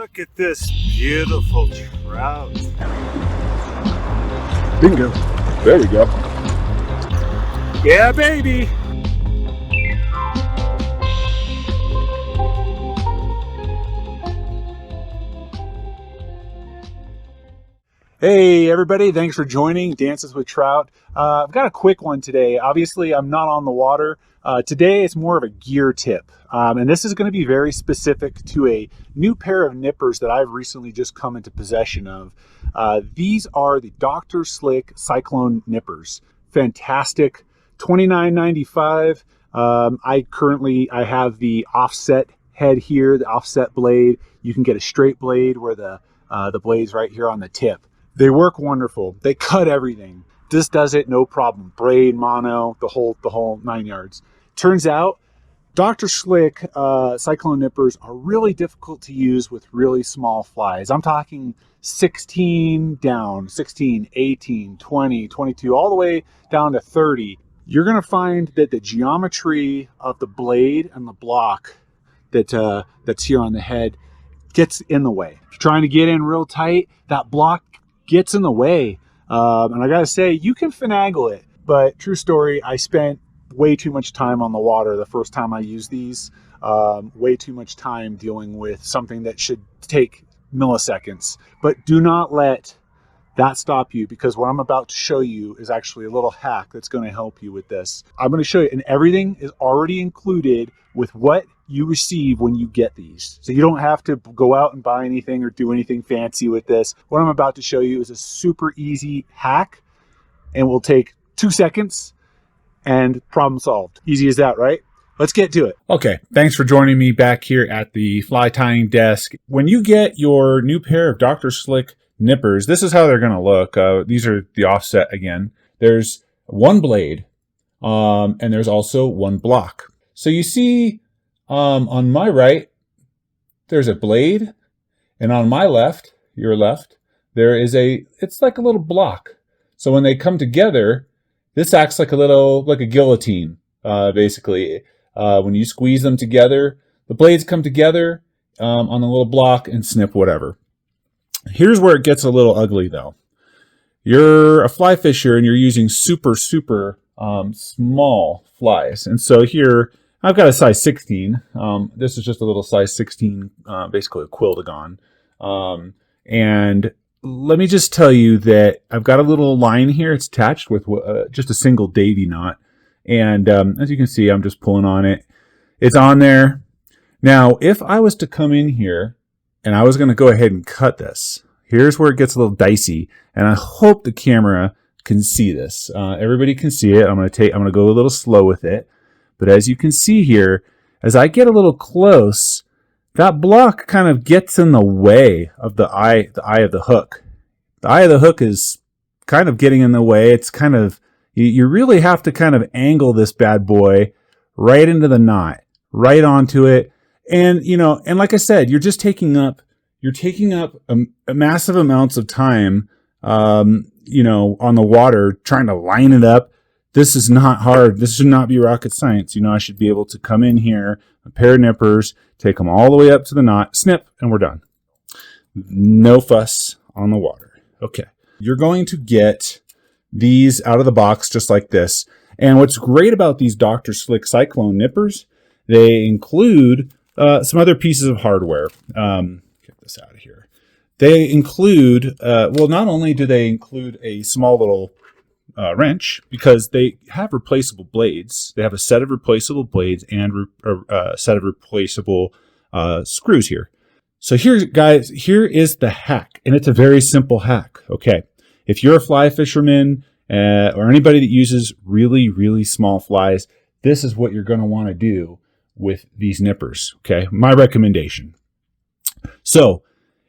Look at this beautiful trout. Bingo. There we go. Yeah, baby. Hey everybody, thanks for joining Dances with Trout. I've got a quick one today. Obviously, I'm not on the water. Today it's more of a gear tip. And this is going to be very specific to a new pair of nippers that I've recently just come into possession of. These are the Dr.Slick Cyclone Nippers. Fantastic, $29.95. I have the offset head here, the offset blade. You can get a straight blade where the blade's right here on the tip. They work wonderful. They cut everything. This does it no problem. Braid, mono, the whole 9 yards. Turns out Dr.Slick Cyclone Nippers are really difficult to use with really small flies. I'm talking 16 down, 16, 18, 20, 22, all the way down to 30. You're going to find that the geometry of the blade and the block that's here on the head gets in the way. If you're trying to get in real tight, that block gets in the way. And I gotta say, you can finagle it, but true story, I spent way too much time on the water the first time I used these. Way too much time dealing with something that should take milliseconds. But do not let that stop you, because what I'm about to show you is actually a little hack that's going to help you with this. I'm going to show you, and everything is already included with what you receive when you get these. So you don't have to go out and buy anything or do anything fancy with this. What I'm about to show you is a super easy hack, and will take 2 seconds and problem solved. Easy as that, right? Let's get to it. Okay, thanks for joining me back here at the fly tying desk. When you get your new pair of Dr.Slick nippers, this is how they're going to look. These are the offset again. There's one blade, and there's also one block. So you see on my right, there's a blade, and on my left, your left, it's like a little block. So when they come together, this acts like a guillotine, basically. When you squeeze them together, the blades come together on the little block and snip whatever. Here's where it gets a little ugly though. You're a fly fisher and you're using super small flies. And so here, I've got a size 16. This is just a little size 16, basically a quiltagon. And let me just tell you that I've got a little line here. It's attached with just a single Davy knot. And as you can see, I'm just pulling on it. It's on there. Now, if I was to come in here and I was going to go ahead and cut this, here's where it gets a little dicey. And I hope the camera can see this. Everybody can see it. I'm going to go a little slow with it. But as you can see here, as I get a little close, that block kind of gets in the way of the eye of the hook. The eye of the hook is kind of getting in the way. It's kind of, you really have to kind of angle this bad boy right into the knot, right onto it. And, and like I said, you're taking up a massive amounts of time, on the water, trying to line it up. This is not hard. This should not be rocket science. I should be able to come in here, a pair of nippers, take them all the way up to the knot, snip, and we're done. No fuss on the water. Okay. You're going to get these out of the box just like this. And what's great about these Dr.Slick Cyclone Nippers, they include some other pieces of hardware. Get this out of here. They include, not only do they include a small little wrench, because they have replaceable blades. They have a set of replaceable blades and a set of replaceable screws here. So here, guys, here is the hack. And it's a very simple hack. Okay. If you're a fly fisherman or anybody that uses really small flies, this is what you're going to want to do with these nippers. Okay. My recommendation. So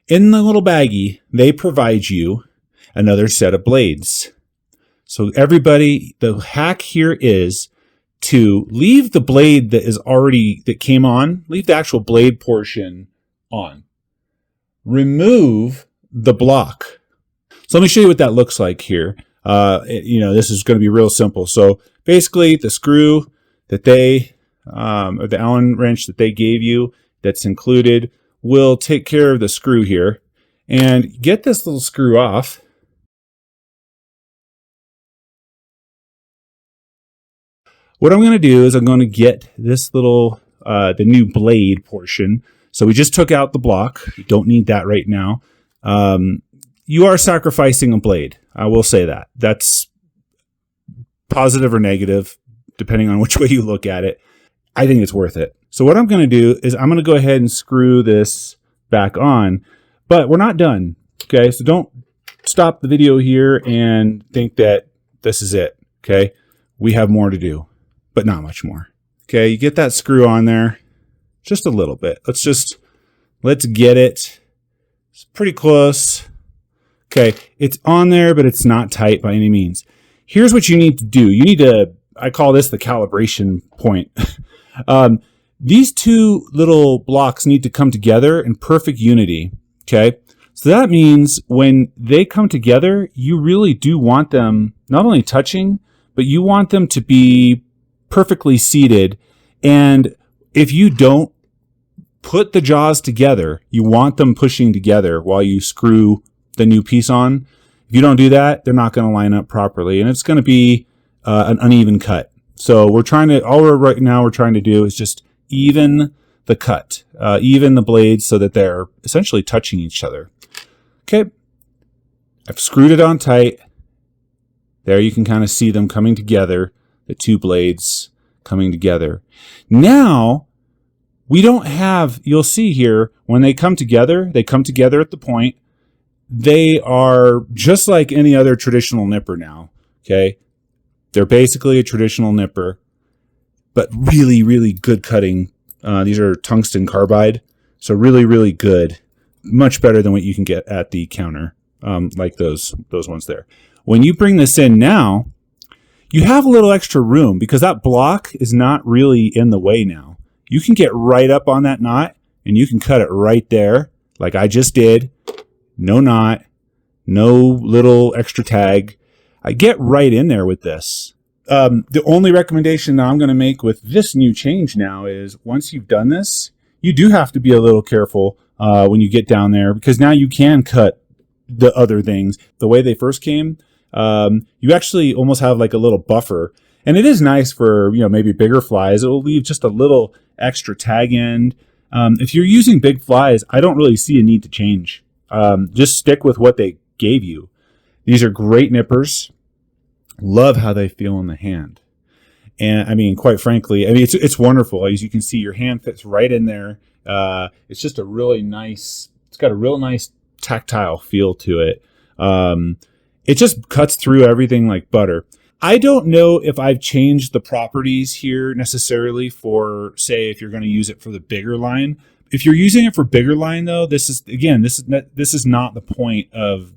in the little baggie, they provide you another set of blades. So everybody, the hack here is to leave the blade that came on, leave the actual blade portion on. Remove the block. So let me show you what that looks like here. This is going to be real simple. So basically the screw that or the Allen wrench that they gave you that's included will take care of the screw here and get this little screw off. What I'm going to do is I'm going to get this little, the new blade portion. So we just took out the block. You don't need that right now. You are sacrificing a blade. I will say that. That's positive or negative, depending on which way you look at it. I think it's worth it. So what I'm going to do is I'm going to go ahead and screw this back on, but we're not done. Okay, so don't stop the video here and think that this is it. Okay, we have more to do, but not much more. Okay, you get that screw on there just a little bit. Let's get it. It's pretty close. Okay, it's on there, but it's not tight by any means. Here's what you need to do. You need to, I call this the calibration point. These two little blocks need to come together in perfect unity. Okay, so that means when they come together, you really do want them not only touching, but you want them to be perfectly seated. And if you don't put the jaws together, you want them pushing together while you screw the new piece on. If you don't do that, they're not going to line up properly, and it's going to be an uneven cut. So we're trying to, right now we're trying to do is just even the cut, even the blades so that they're essentially touching each other. Okay, I've screwed it on tight. There you can kind of see them coming together, the two blades coming together. Now, we don't have, you'll see here, when they come together at the point. They are just like any other traditional nipper now, okay? They're basically a traditional nipper, but really, really good cutting. These are tungsten carbide, so really, really good. Much better than what you can get at the counter, like those ones there. When you bring this in now, you have a little extra room because that block is not really in the way now. You can get right up on that knot and you can cut it right there like I just did. No knot, no little extra tag. I get right in there with this. The only recommendation that I'm going to make with this new change now is once you've done this, you do have to be a little careful when you get down there because now you can cut the other things. The way they first came, you actually almost have like a little buffer. And it is nice for, maybe bigger flies. It will leave just a little extra tag end. If you're using big flies, I don't really see a need to change. Just stick with what they gave you. These are great nippers. Love how they feel in the hand. And I mean, quite frankly, it's wonderful. As you can see, your hand fits right in there. It's just a really nice, it's got a real nice tactile feel to it. It just cuts through everything like butter. I don't know if I've changed the properties here necessarily for, say, if you're going to use it for the bigger line. If you're using it for bigger line, though, this is not the point of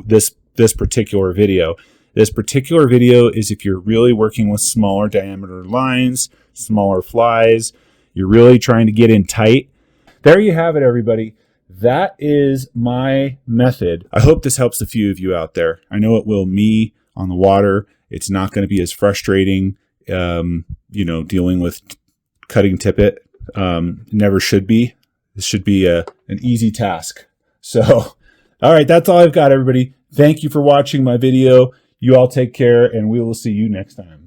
this particular video. This particular video is if you're really working with smaller diameter lines, smaller flies, you're really trying to get in tight. There you have it, everybody. That is my method. I hope this helps a few of you out there. I know it will me on the water. It's not going to be as frustrating, dealing with cutting tippet. Never should be. This should be an easy task. So, all right, that's all I've got, everybody. Thank you for watching my video. You all take care, and we will see you next time.